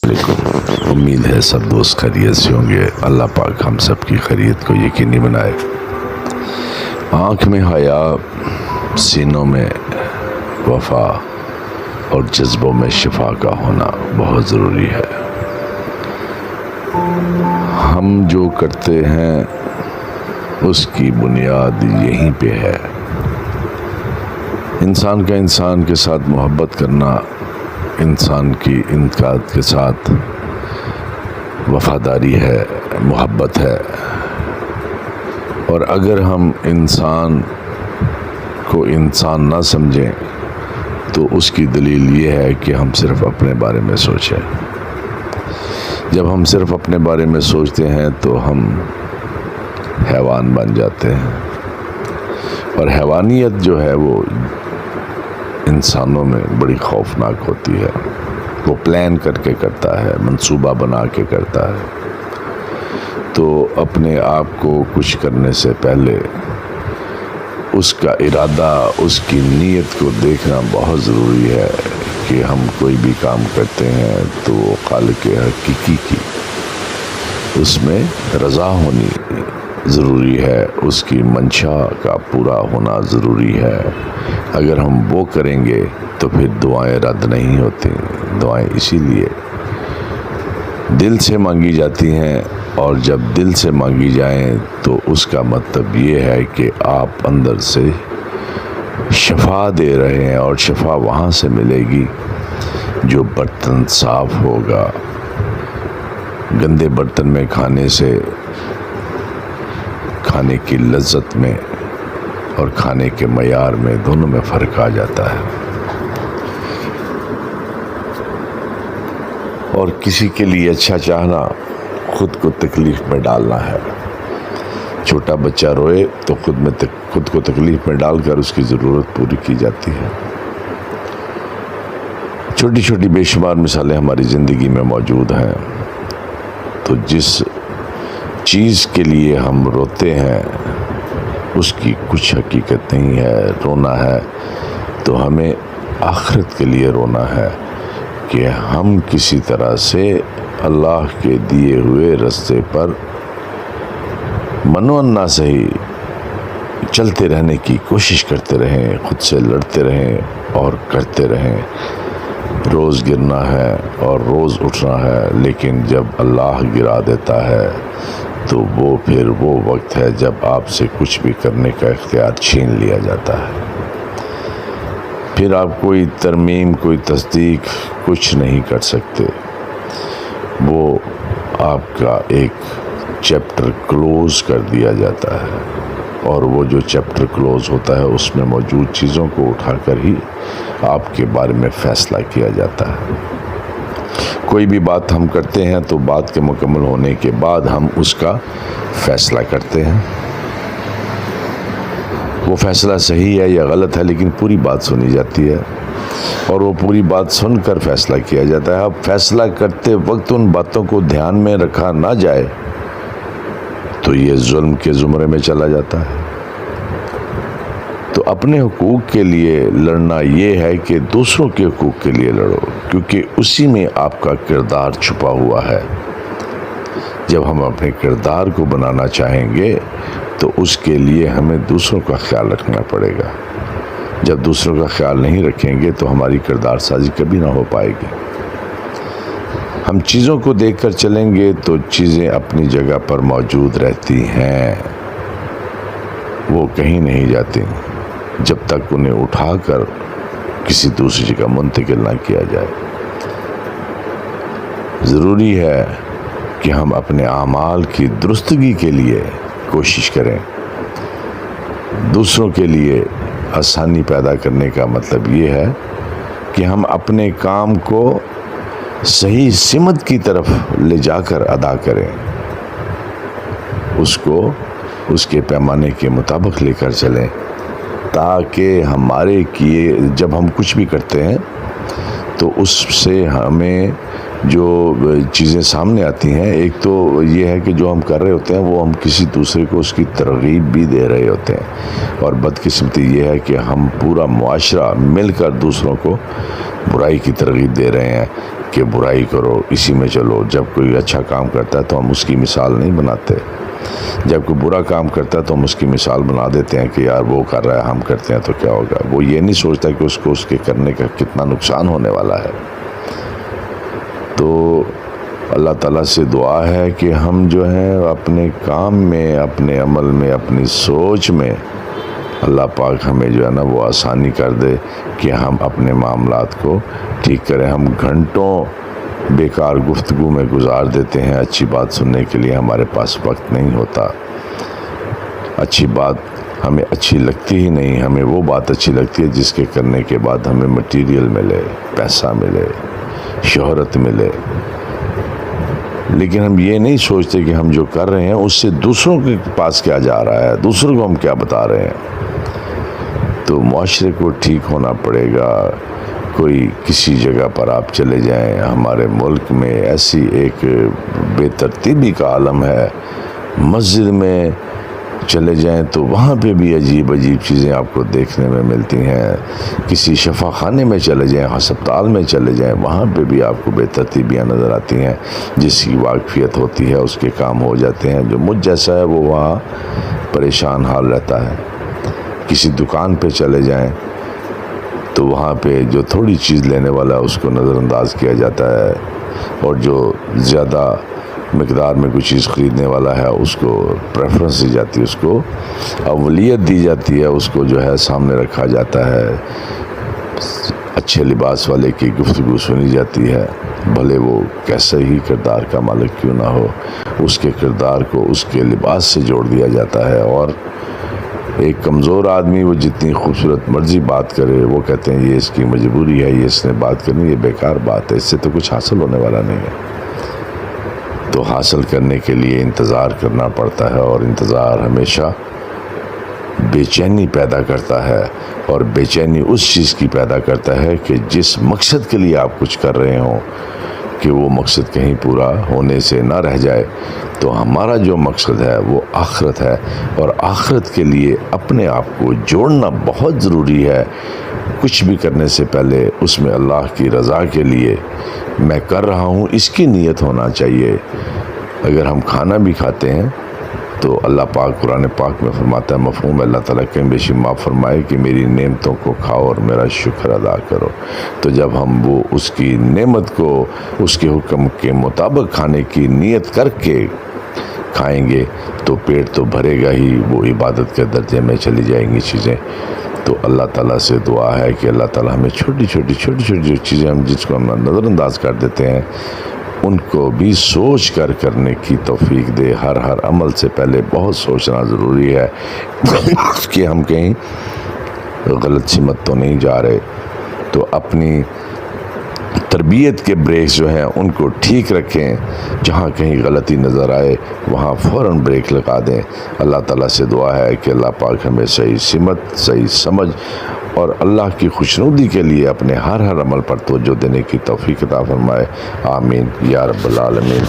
علیکم، امید ہے سب دوست خیریت سے ہوں گے۔ اللہ پاک ہم سب کی خیریت کو یقینی بنائے۔ آنکھ میں حیا، سینوں میں وفا اور جذبوں میں شفا کا ہونا بہت ضروری ہے۔ ہم جو کرتے ہیں اس کی بنیاد یہیں پہ ہے۔ انسان کا انسان کے ساتھ محبت کرنا، انسان کی انقیاد کے ساتھ وفاداری ہے، محبت ہے۔ اور اگر ہم انسان کو انسان نہ سمجھیں تو اس کی دلیل یہ ہے کہ ہم صرف اپنے بارے میں سوچیں۔ جب ہم صرف اپنے بارے میں سوچتے ہیں تو ہم حیوان بن جاتے ہیں، اور حیوانیت جو ہے وہ انسانوں میں بڑی خوفناک ہوتی ہے۔ وہ پلان کر کے کرتا ہے، منصوبہ بنا کے کرتا ہے۔ تو اپنے آپ کو کچھ کرنے سے پہلے اس کا ارادہ، اس کی نیت کو دیکھنا بہت ضروری ہے کہ ہم کوئی بھی کام کرتے ہیں تو وہ خالق حقیقی کی اس میں رضا ہونی ضروری ہے، اس کی منشا کا پورا ہونا ضروری ہے۔ اگر ہم وہ کریں گے تو پھر دعائیں رد نہیں ہوتی۔ دعائیں اسی لیے دل سے مانگی جاتی ہیں، اور جب دل سے مانگی جائیں تو اس کا مطلب یہ ہے کہ آپ اندر سے شفا دے رہے ہیں، اور شفا وہاں سے ملے گی جو برتن صاف ہوگا۔ گندے برتن میں کھانے سے کھانے کی لذت میں اور کھانے کے معیار میں دونوں میں فرق آ جاتا ہے۔ اور کسی کے لیے اچھا چاہنا خود کو تکلیف میں ڈالنا ہے۔ چھوٹا بچہ روئے تو خود کو تکلیف میں ڈال کر اس کی ضرورت پوری کی جاتی ہے۔ چھوٹی چھوٹی بے شمار مثالیں ہماری زندگی میں موجود ہیں۔ تو جس چیز کے لیے ہم روتے ہیں اس کی کچھ حقیقت نہیں ہے۔ رونا ہے تو ہمیں آخرت کے لیے رونا ہے کہ ہم کسی طرح سے اللہ کے دیے ہوئے راستے پر منو نہ صحیح چلتے رہنے کی کوشش کرتے رہیں، خود سے لڑتے رہیں اور کرتے رہیں۔ روز گرنا ہے اور روز اٹھنا ہے، لیکن جب اللہ گرا دیتا ہے تو وہ پھر وہ وقت ہے جب آپ سے کچھ بھی کرنے کا اختیار چھین لیا جاتا ہے۔ پھر آپ کوئی ترمیم، کوئی تصدیق کچھ نہیں کر سکتے۔ وہ آپ کا ایک چیپٹر کلوز کر دیا جاتا ہے، اور وہ جو چیپٹر کلوز ہوتا ہے اس میں موجود چیزوں کو اٹھا کر ہی آپ کے بارے میں فیصلہ کیا جاتا ہے۔ کوئی بھی بات ہم کرتے ہیں تو بات کے مکمل ہونے کے بعد ہم اس کا فیصلہ کرتے ہیں۔ وہ فیصلہ صحیح ہے یا غلط ہے، لیکن پوری بات سنی جاتی ہے، اور وہ پوری بات سن کر فیصلہ کیا جاتا ہے۔ اب فیصلہ کرتے وقت ان باتوں کو دھیان میں رکھا نہ جائے تو یہ ظلم کے زمرے میں چلا جاتا ہے۔ تو اپنے حقوق کے لیے لڑنا یہ ہے کہ دوسروں کے حقوق کے لیے لڑو، کیونکہ اسی میں آپ کا کردار چھپا ہوا ہے۔ جب ہم اپنے کردار کو بنانا چاہیں گے تو اس کے لیے ہمیں دوسروں کا خیال رکھنا پڑے گا۔ جب دوسروں کا خیال نہیں رکھیں گے تو ہماری کردار سازی کبھی نہ ہو پائے گی۔ ہم چیزوں کو دیکھ کر چلیں گے تو چیزیں اپنی جگہ پر موجود رہتی ہیں، وہ کہیں نہیں جاتی جب تک انہیں اٹھا کر کسی دوسری جگہ منتقل نہ کیا جائے۔ ضروری ہے کہ ہم اپنے اعمال کی درستگی کے لیے کوشش کریں۔ دوسروں کے لیے آسانی پیدا کرنے کا مطلب یہ ہے کہ ہم اپنے کام کو صحیح سمت کی طرف لے جا کر ادا کریں، اس کو اس کے پیمانے کے مطابق لے کر چلیں، تاکہ ہمارے کیے جب ہم کچھ بھی کرتے ہیں تو اس سے ہمیں جو چیزیں سامنے آتی ہیں، ایک تو یہ ہے کہ جو ہم کر رہے ہوتے ہیں وہ ہم کسی دوسرے کو اس کی ترغیب بھی دے رہے ہوتے ہیں، اور بدقسمتی یہ ہے کہ ہم پورا معاشرہ مل کر دوسروں کو برائی کی ترغیب دے رہے ہیں کہ برائی کرو اسی میں چلو، جب کوئی اچھا کام کرتا ہے تو ہم اس کی مثال نہیں بناتے، جب کوئی برا کام کرتا ہے تو ہم اس کی مثال بنا دیتے ہیں کہ یار وہ کر رہا ہے ہم کرتے ہیں تو کیا ہوگا۔ وہ یہ نہیں سوچتا کہ اس کو اس کے کرنے کا کتنا نقصان ہونے والا ہے۔ تو اللہ تعالیٰ سے دعا ہے کہ ہم جو ہیں اپنے کام میں، اپنے عمل میں، اپنی سوچ میں اللہ پاک ہمیں جو ہے نا وہ آسانی کر دے کہ ہم اپنے معاملات کو ٹھیک کریں۔ ہم گھنٹوں بیکار گفتگو میں گزار دیتے ہیں، اچھی بات سننے کے لیے ہمارے پاس وقت نہیں ہوتا، اچھی بات ہمیں اچھی لگتی ہی نہیں، ہمیں وہ بات اچھی لگتی ہے جس کے کرنے کے بعد ہمیں مٹیریل ملے، پیسہ ملے، شہرت ملے، لیکن ہم یہ نہیں سوچتے کہ ہم جو کر رہے ہیں اس سے دوسروں کے پاس کیا جا رہا ہے، دوسروں کو ہم کیا بتا رہے ہیں۔ تو معاشرے کو ٹھیک ہونا پڑے گا۔ کوئی کسی جگہ پر آپ چلے جائیں، ہمارے ملک میں ایسی ایک بے ترتیبی کا عالم ہے، مسجد میں چلے جائیں تو وہاں پہ بھی عجیب عجیب چیزیں آپ کو دیکھنے میں ملتی ہیں، کسی شفا خانے میں چلے جائیں، ہسپتال میں چلے جائیں، وہاں پہ بھی آپ کو بے ترتیبیاں نظر آتی ہیں۔ جس کی واقفیت ہوتی ہے اس کے کام ہو جاتے ہیں، جو مجھ جیسا ہے وہ وہاں پریشان حال رہتا ہے۔ کسی دکان پہ چلے جائیں تو وہاں پہ جو تھوڑی چیز لینے والا ہے اس کو نظر انداز کیا جاتا ہے، اور جو زیادہ مقدار میں کوئی چیز خریدنے والا ہے اس کو پریفرنس دی جاتی ہے، اس کو اولیت دی جاتی ہے، اس کو جو ہے سامنے رکھا جاتا ہے، اچھے لباس والے کی گفتگو سنی جاتی ہے، بھلے وہ کیسا ہی کردار کا مالک کیوں نہ ہو، اس کے کردار کو اس کے لباس سے جوڑ دیا جاتا ہے۔ اور ایک کمزور آدمی وہ جتنی خوبصورت مرضی بات کرے، وہ کہتے ہیں یہ اس کی مجبوری ہے، یہ اس نے بات کرنی، یہ بیکار بات ہے، اس سے تو کچھ حاصل ہونے والا نہیں ہے۔ تو حاصل کرنے کے لیے انتظار کرنا پڑتا ہے، اور انتظار ہمیشہ بے چینی پیدا کرتا ہے، اور بے چینی اس چیز کی پیدا کرتا ہے کہ جس مقصد کے لیے آپ کچھ کر رہے ہوں کہ وہ مقصد کہیں پورا ہونے سے نہ رہ جائے۔ تو ہمارا جو مقصد ہے وہ آخرت ہے، اور آخرت کے لیے اپنے آپ کو جوڑنا بہت ضروری ہے۔ کچھ بھی کرنے سے پہلے اس میں اللہ کی رضا کے لیے میں کر رہا ہوں اس کی نیت ہونا چاہیے۔ اگر ہم کھانا بھی کھاتے ہیں تو اللہ پاک قرآن پاک میں فرماتا ہے، مفہوم اللہ تعالیٰ کہیں بیشی معاف فرمائے کہ میری نعمتوں کو کھاؤ اور میرا شکر ادا کرو۔ تو جب ہم وہ اس کی نعمت کو اس کے حکم کے مطابق کھانے کی نیت کر کے کھائیں گے تو پیٹ تو بھرے گا ہی، وہ عبادت کے درجے میں چلی جائیں گی چیزیں۔ تو اللہ تعالیٰ سے دعا ہے کہ اللہ تعالیٰ ہمیں چھوٹی چھوٹی جو چیزیں ہم جس کو ہم نظر انداز کر دیتے ہیں ان کو بھی سوچ کر کرنے کی توفیق دے۔ ہر عمل سے پہلے بہت سوچنا ضروری ہے کہ ہم کہیں غلط سمت تو نہیں جا رہے۔ تو اپنی تربیت کے بریکس جو ہیں ان کو ٹھیک رکھیں، جہاں کہیں غلطی نظر آئے وہاں فوراً بریک لگا دیں۔ اللہ تعالیٰ سے دعا ہے کہ اللہ پاک ہمیں صحیح سمت، صحیح سمجھ اور اللہ کی خوشنودی کے لیے اپنے ہر عمل پر توجہ دینے کی توفیق عطا فرمائے۔ آمین یا رب العالمین۔